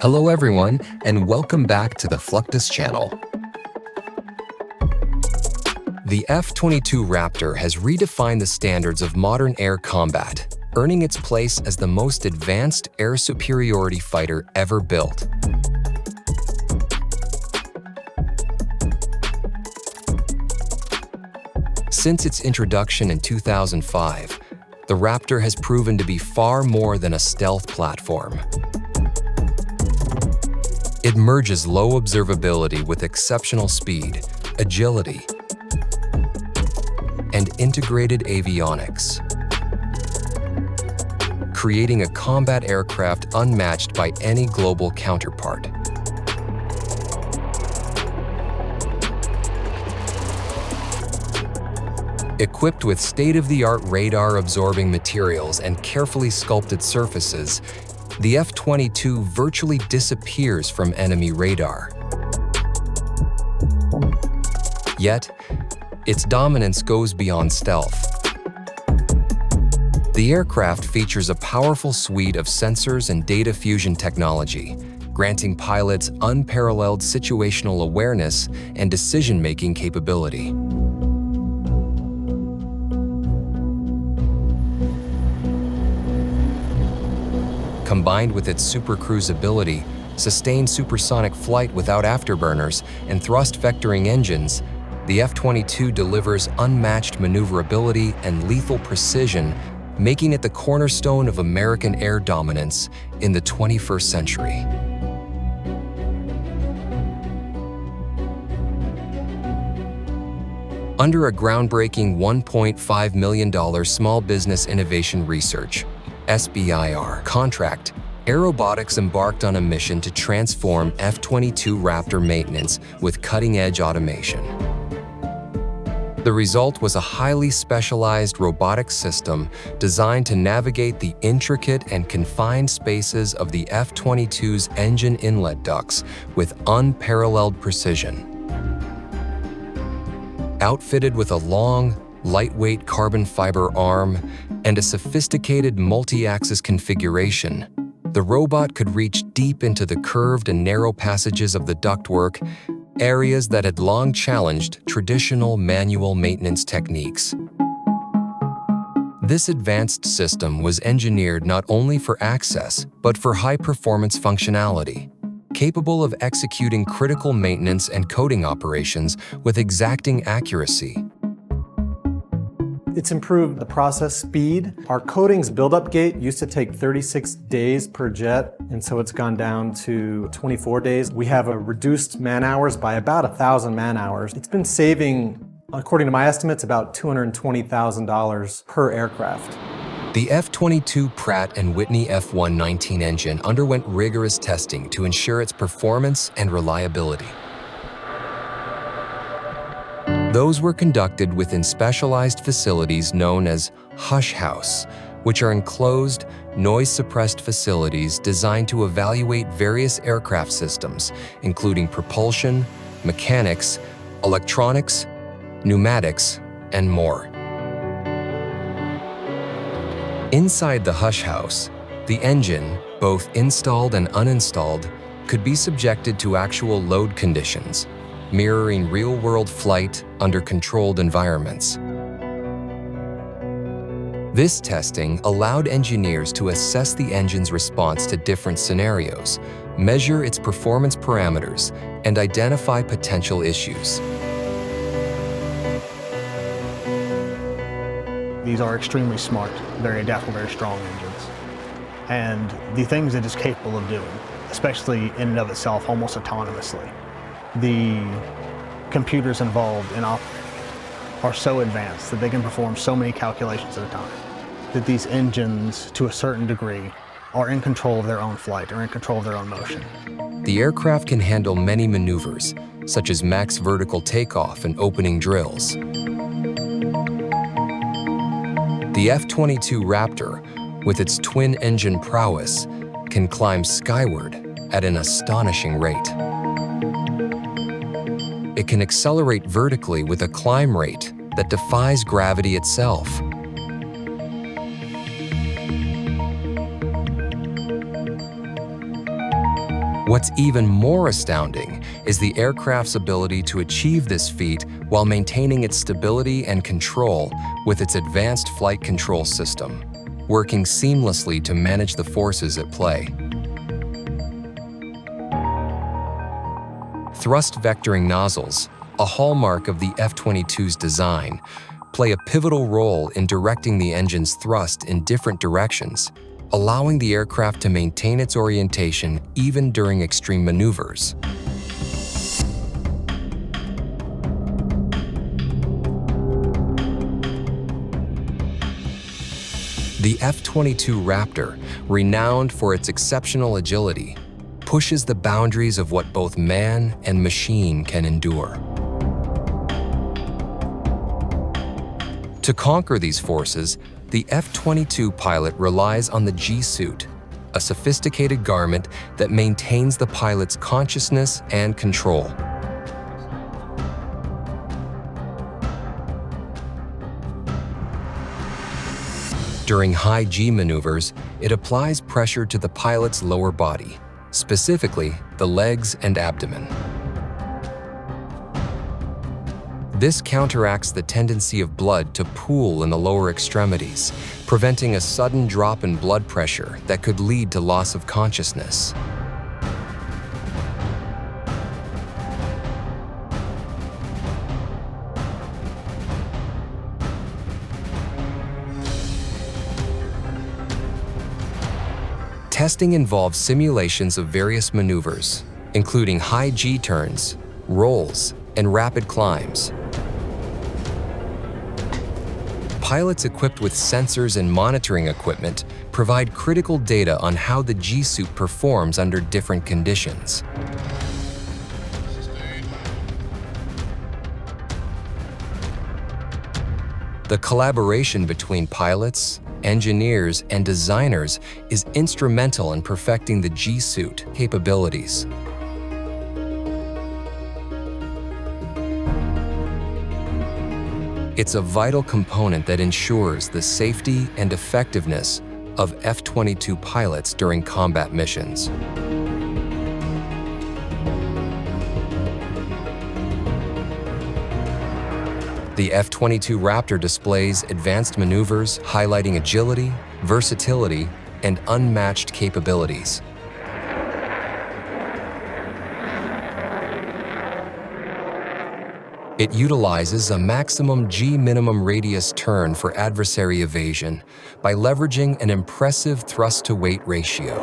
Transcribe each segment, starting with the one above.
Hello everyone, and welcome back to the Fluctus Channel. The F-22 Raptor has redefined the standards of modern air combat, earning its place as the most advanced air superiority fighter ever built. Since its introduction in 2005, the Raptor has proven to be far more than a stealth platform. It merges low observability with exceptional speed, agility, and integrated avionics, creating a combat aircraft unmatched by any global counterpart. Equipped with state-of-the-art radar-absorbing materials and carefully sculpted surfaces, the F-22 virtually disappears from enemy radar. Yet, its dominance goes beyond stealth. The aircraft features a powerful suite of sensors and data fusion technology, granting pilots unparalleled situational awareness and decision-making capability. Combined with its supercruise ability, sustained supersonic flight without afterburners, and thrust vectoring engines, the F-22 delivers unmatched maneuverability and lethal precision, making it the cornerstone of American air dominance in the 21st century. Under a groundbreaking $1.5 million Small Business Innovation Research (SBIR) contract, Robotics embarked on a mission to transform F-22 Raptor maintenance with cutting-edge automation. The result was a highly specialized robotics system designed to navigate the intricate and confined spaces of the F-22's engine inlet ducts with unparalleled precision. Outfitted with a long, lightweight carbon fiber arm and a sophisticated multi-axis configuration, the robot could reach deep into the curved and narrow passages of the ductwork, areas that had long challenged traditional manual maintenance techniques. This advanced system was engineered not only for access, but for high-performance functionality, capable of executing critical maintenance and coating operations with exacting accuracy. It's improved the process speed. Our coatings buildup gate used to take 36 days per jet, and so it's gone down to 24 days. We have a reduced man hours by about 1,000 man hours. It's been saving, according to my estimates, about $220,000 per aircraft. The F-22 Pratt & Whitney F-119 engine underwent rigorous testing to ensure its performance and reliability. Those were conducted within specialized facilities known as hush house, which are enclosed, noise-suppressed facilities designed to evaluate various aircraft systems, including propulsion, mechanics, electronics, pneumatics, and more. Inside the hush house, the engine, both installed and uninstalled, could be subjected to actual load conditions, mirroring real-world flight under controlled environments. This testing allowed engineers to assess the engine's response to different scenarios, measure its performance parameters, and identify potential issues. These are extremely smart, very adaptable, very strong engines. And the things it is capable of doing, especially in and of itself, almost autonomously, the computers involved in operating are so advanced that they can perform so many calculations at a time, that these engines, to a certain degree, are in control of their own flight, or in control of their own motion. The aircraft can handle many maneuvers, such as max vertical takeoff and opening drills. The F-22 Raptor, with its twin-engine prowess, can climb skyward at an astonishing rate. It can accelerate vertically with a climb rate that defies gravity itself. What's even more astounding is the aircraft's ability to achieve this feat while maintaining its stability and control with its advanced flight control system, working seamlessly to manage the forces at play. Thrust vectoring nozzles, a hallmark of the F-22's design, play a pivotal role in directing the engine's thrust in different directions, allowing the aircraft to maintain its orientation even during extreme maneuvers. The F-22 Raptor, renowned for its exceptional agility, pushes the boundaries of what both man and machine can endure. To conquer these forces, the F-22 pilot relies on the G-suit, a sophisticated garment that maintains the pilot's consciousness and control. During high G maneuvers, it applies pressure to the pilot's lower body, specifically the legs and abdomen. This counteracts the tendency of blood to pool in the lower extremities, preventing a sudden drop in blood pressure that could lead to loss of consciousness. Testing involves simulations of various maneuvers, including high G turns, rolls, and rapid climbs. Pilots equipped with sensors and monitoring equipment provide critical data on how the G-suit performs under different conditions. The collaboration between pilots, engineers, and designers is instrumental in perfecting the G-suit capabilities. It's a vital component that ensures the safety and effectiveness of F-22 pilots during combat missions. The F-22 Raptor displays advanced maneuvers highlighting agility, versatility, and unmatched capabilities. It utilizes a maximum G minimum radius turn for adversary evasion by leveraging an impressive thrust-to-weight ratio.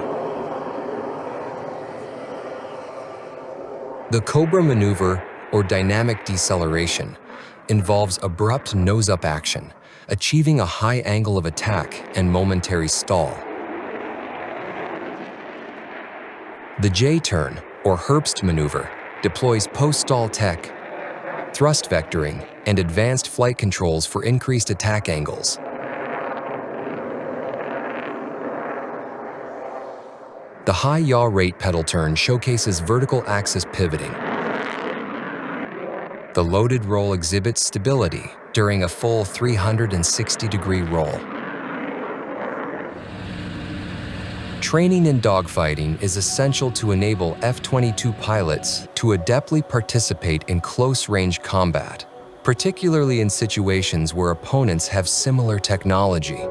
The Cobra maneuver, or dynamic deceleration, involves abrupt nose-up action, achieving a high angle of attack and momentary stall. The J-turn, or Herbst maneuver, deploys post-stall tech, thrust vectoring, and advanced flight controls for increased attack angles. The high yaw rate pedal turn showcases vertical axis pivoting. The loaded roll exhibits stability during a full 360-degree roll. Training in dogfighting is essential to enable F-22 pilots to adeptly participate in close-range combat, particularly in situations where opponents have similar technology.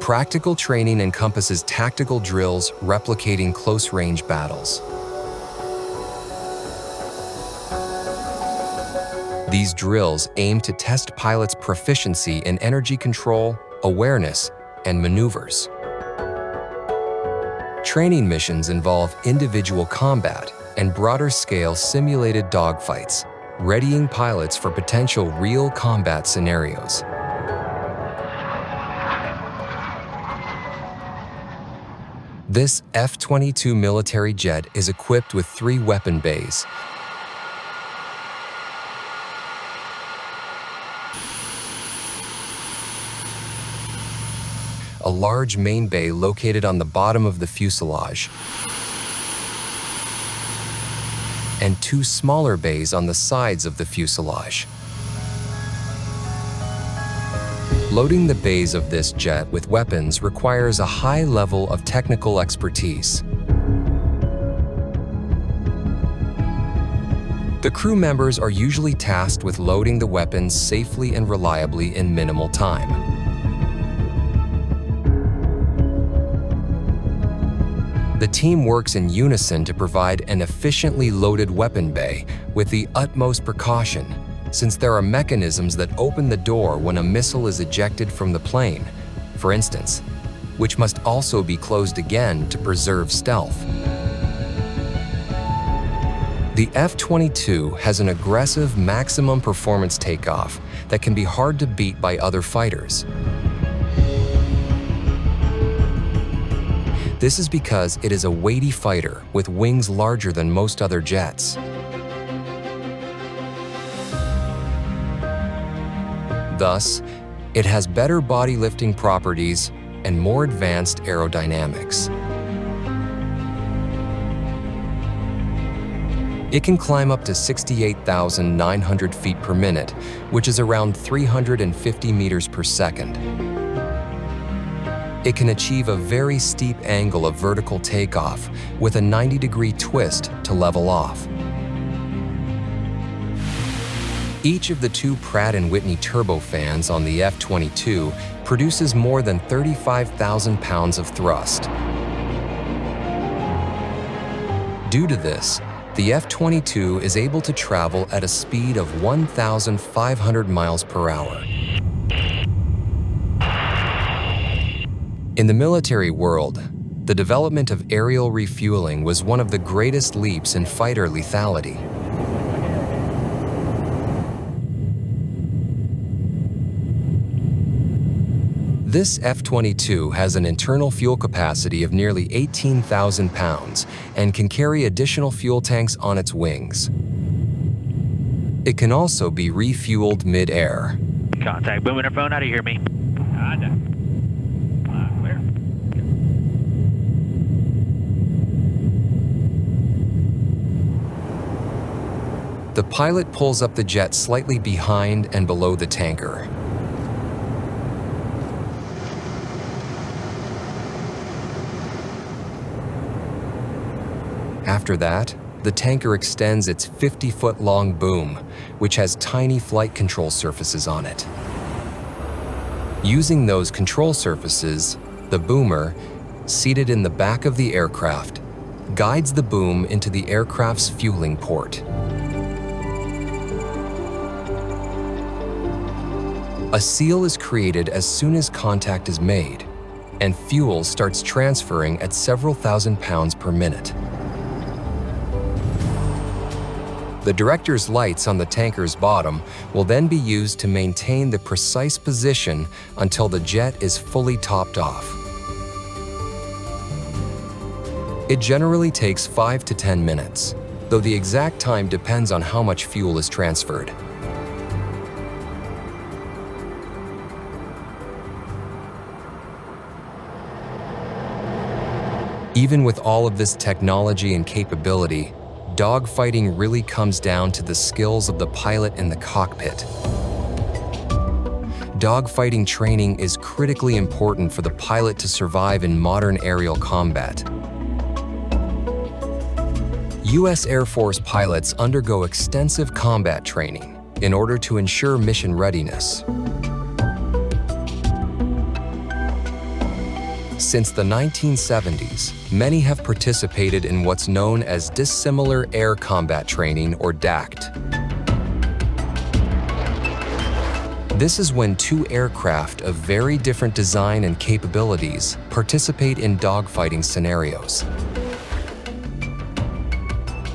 Practical training encompasses tactical drills replicating close-range battles. These drills aim to test pilots' proficiency in energy control, awareness, and maneuvers. Training missions involve individual combat and broader-scale simulated dogfights, readying pilots for potential real combat scenarios. This F-22 military jet is equipped with 3 weapon bays. A large main bay located on the bottom of the fuselage, and 2 smaller bays on the sides of the fuselage. Loading the bays of this jet with weapons requires a high level of technical expertise. The crew members are usually tasked with loading the weapons safely and reliably in minimal time. The team works in unison to provide an efficiently loaded weapon bay with the utmost precaution, since there are mechanisms that open the door when a missile is ejected from the plane, for instance, which must also be closed again to preserve stealth. The F-22 has an aggressive maximum performance takeoff that can be hard to beat by other fighters. This is because it is a weighty fighter with wings larger than most other jets. Thus, it has better body lifting properties and more advanced aerodynamics. It can climb up to 68,900 feet per minute, which is around 350 meters per second. It can achieve a very steep angle of vertical takeoff with a 90-degree twist to level off. Each of the two Pratt & Whitney turbofans on the F-22 produces more than 35,000 pounds of thrust. Due to this, the F-22 is able to travel at a speed of 1,500 miles per hour. In the military world, the development of aerial refueling was one of the greatest leaps in fighter lethality. This F-22 has an internal fuel capacity of nearly 18,000 pounds and can carry additional fuel tanks on its wings. It can also be refueled mid-air. Contact boom interphone, how do you hear me? Clear. The pilot pulls up the jet slightly behind and below the tanker. After that, the tanker extends its 50-foot-long boom, which has tiny flight control surfaces on it. Using those control surfaces, the boomer, seated in the back of the aircraft, guides the boom into the aircraft's fueling port. A seal is created as soon as contact is made, and fuel starts transferring at several thousand pounds per minute. The director's lights on the tanker's bottom will then be used to maintain the precise position until the jet is fully topped off. It generally takes 5 to 10 minutes, though the exact time depends on how much fuel is transferred. Even with all of this technology and capability, dogfighting really comes down to the skills of the pilot in the cockpit. Dogfighting training is critically important for the pilot to survive in modern aerial combat. U.S. Air Force pilots undergo extensive combat training in order to ensure mission readiness. Since the 1970s, many have participated in what's known as dissimilar air combat training, or DACT. This is when two aircraft of very different design and capabilities participate in dogfighting scenarios.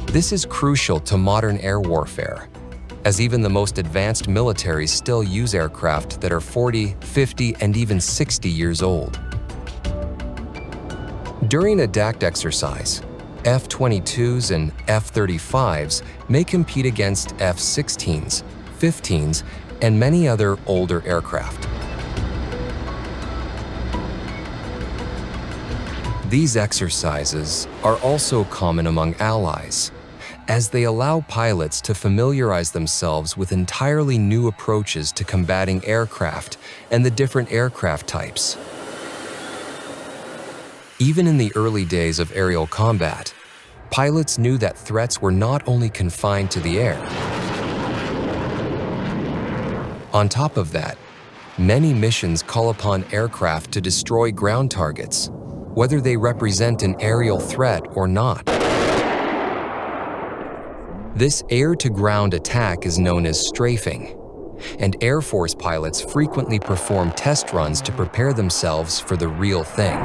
This is crucial to modern air warfare, as even the most advanced militaries still use aircraft that are 40, 50, and even 60 years old. During a DACT exercise, F-22s and F-35s may compete against F-16s, F-15s, and many other older aircraft. These exercises are also common among allies, as they allow pilots to familiarize themselves with entirely new approaches to combating aircraft and the different aircraft types. Even in the early days of aerial combat, pilots knew that threats were not only confined to the air. On top of that, many missions call upon aircraft to destroy ground targets, whether they represent an aerial threat or not. This air-to-ground attack is known as strafing, and Air Force pilots frequently perform test runs to prepare themselves for the real thing.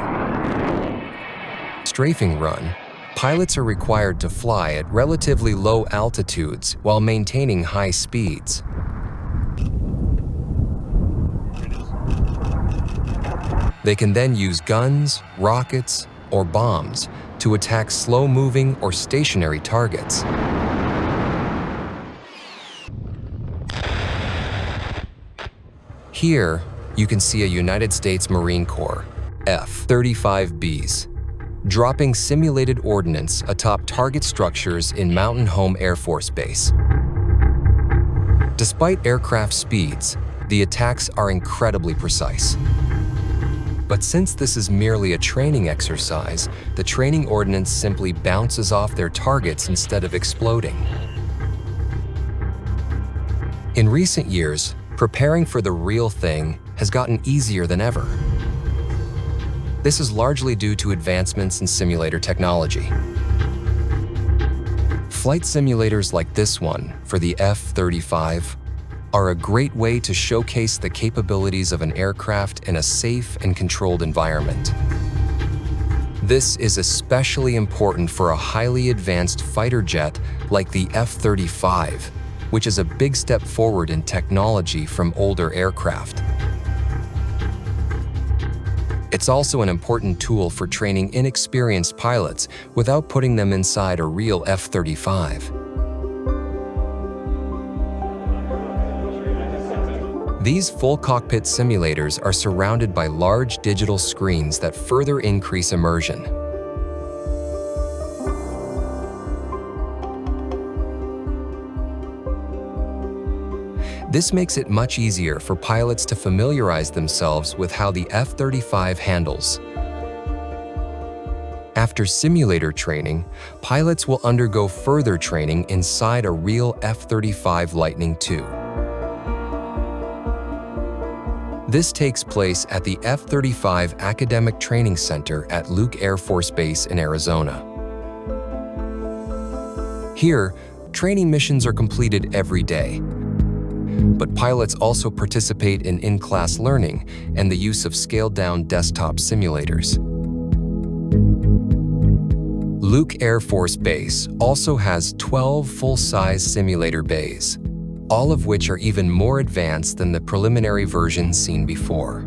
Strafing run, pilots are required to fly at relatively low altitudes while maintaining high speeds. They can then use guns, rockets, or bombs to attack slow-moving or stationary targets. Here, you can see a United States Marine Corps F-35Bs dropping simulated ordnance atop target structures in Mountain Home Air Force Base. Despite aircraft speeds, the attacks are incredibly precise. But since this is merely a training exercise, the training ordnance simply bounces off their targets instead of exploding. In recent years, preparing for the real thing has gotten easier than ever. This is largely due to advancements in simulator technology. Flight simulators like this one for the F-35 are a great way to showcase the capabilities of an aircraft in a safe and controlled environment. This is especially important for a highly advanced fighter jet like the F-35, which is a big step forward in technology from older aircraft. It's also an important tool for training inexperienced pilots without putting them inside a real F-35. These full cockpit simulators are surrounded by large digital screens that further increase immersion. This makes it much easier for pilots to familiarize themselves with how the F-35 handles. After simulator training, pilots will undergo further training inside a real F-35 Lightning II. This takes place at the F-35 Academic Training Center at Luke Air Force Base in Arizona. Here, training missions are completed every day. But pilots also participate in in-class learning and the use of scaled-down desktop simulators. Luke Air Force Base also has 12 full-size simulator bays, all of which are even more advanced than the preliminary versions seen before.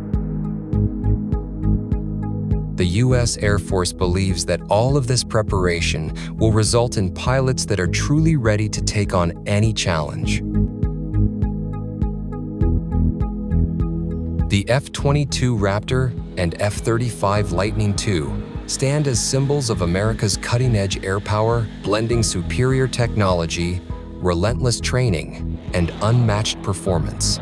The U.S. Air Force believes that all of this preparation will result in pilots that are truly ready to take on any challenge. The F-22 Raptor and F-35 Lightning II stand as symbols of America's cutting-edge air power, blending superior technology, relentless training, and unmatched performance.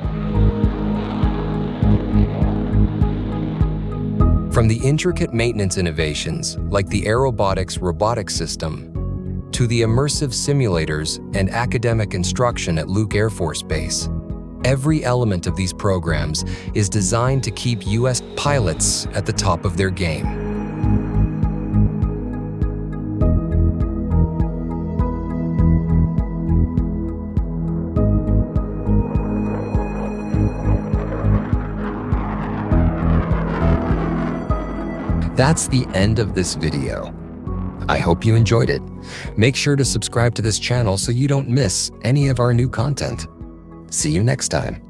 From the intricate maintenance innovations like the Aerobotics robotics system to the immersive simulators and academic instruction at Luke Air Force Base, every element of these programs is designed to keep U.S. pilots at the top of their game. That's the end of this video. I hope you enjoyed it. Make sure to subscribe to this channel so you don't miss any of our new content. See you next time.